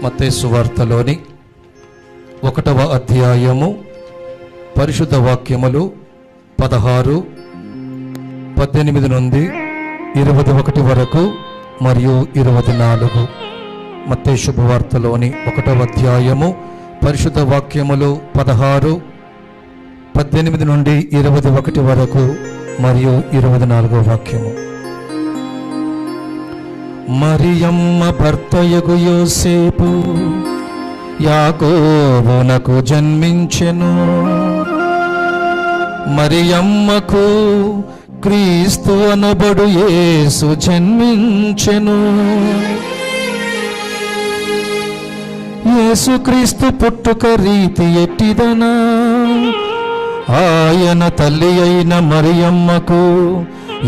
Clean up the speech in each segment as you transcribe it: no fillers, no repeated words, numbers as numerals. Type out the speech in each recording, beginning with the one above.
మత్తయి సువార్తలోని 1వ అధ్యాయము పరిశుద్ధ వాక్యములు 16, 18 నుండి 21 వరకు మరియు 24. మత్తయి శుభవార్తలోని 1వ అధ్యాయము పరిశుద్ధ వాక్యములు 16, 18 నుండి 21 వరకు మరియు 24 వాక్యము. మరియమ్మ భర్తయగు యోసేపు యాకోబునకు జన్మించెను. మరియమ్మకు క్రీస్తు అనబడు యేసు జన్మించెను. యేసు క్రీస్తు పుట్టుక రీతి ఎట్టిదనా, ఆయన తల్లి అయిన మరియమ్మకు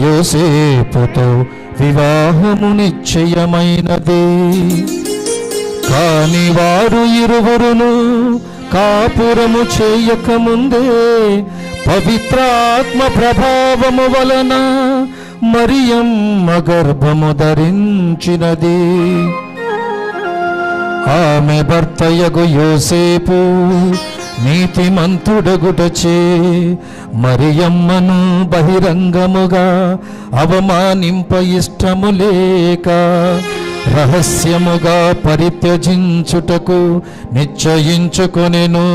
యోసేపుతో వివాహము నిశ్చయమైనది. కాని వారు ఇరువురును కాపురము చేయకముందే పవిత్రాత్మ ప్రభావము వలన మరియమ్మ గర్భము ధరించినది. ఆమె భర్తయగు యోసేపు నీతిమంతుడగుటచే మరియమ్మను బహిరంగముగా అవమానింప ఇష్టము లేక రహస్యముగా పరిత్యజించుటకు నిశ్చయించుకొనెను.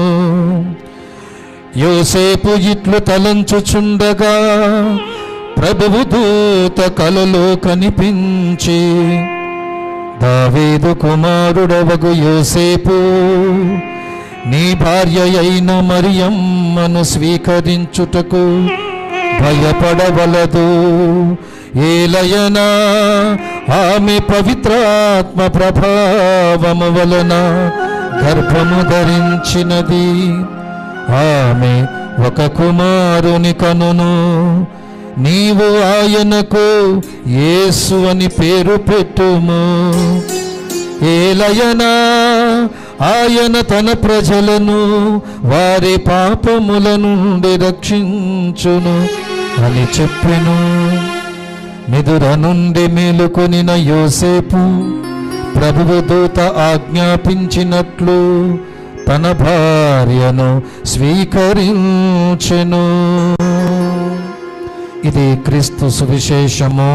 యోసేపు ఇట్లు తలంచుచుండగా ప్రభువు దూత కలలో కనిపించి, దావీదు కుమారుడవగు యోసేపు, నీ భార్య అయిన మరియమ్మను స్వీకరించుటకు భయపడవలదు. ఏలయనా ఆమె పవిత్రాత్మ ప్రభావము వలన గర్భము ధరించినది. ఆమె ఒక కుమారుని కనును. నీవు ఆయనకు యేసు అని పేరు పెట్టుము. ఏలయనా ఆయన తన ప్రజలను వారి పాపముల నుండి రక్షించును అని చెప్పెను. నిదుర నుండి మేలుకొనిన యోసేపు ప్రభువు దూత ఆజ్ఞాపించినట్లు తన భార్యను స్వీకరించెను. ఇది క్రీస్తు సువిశేషము.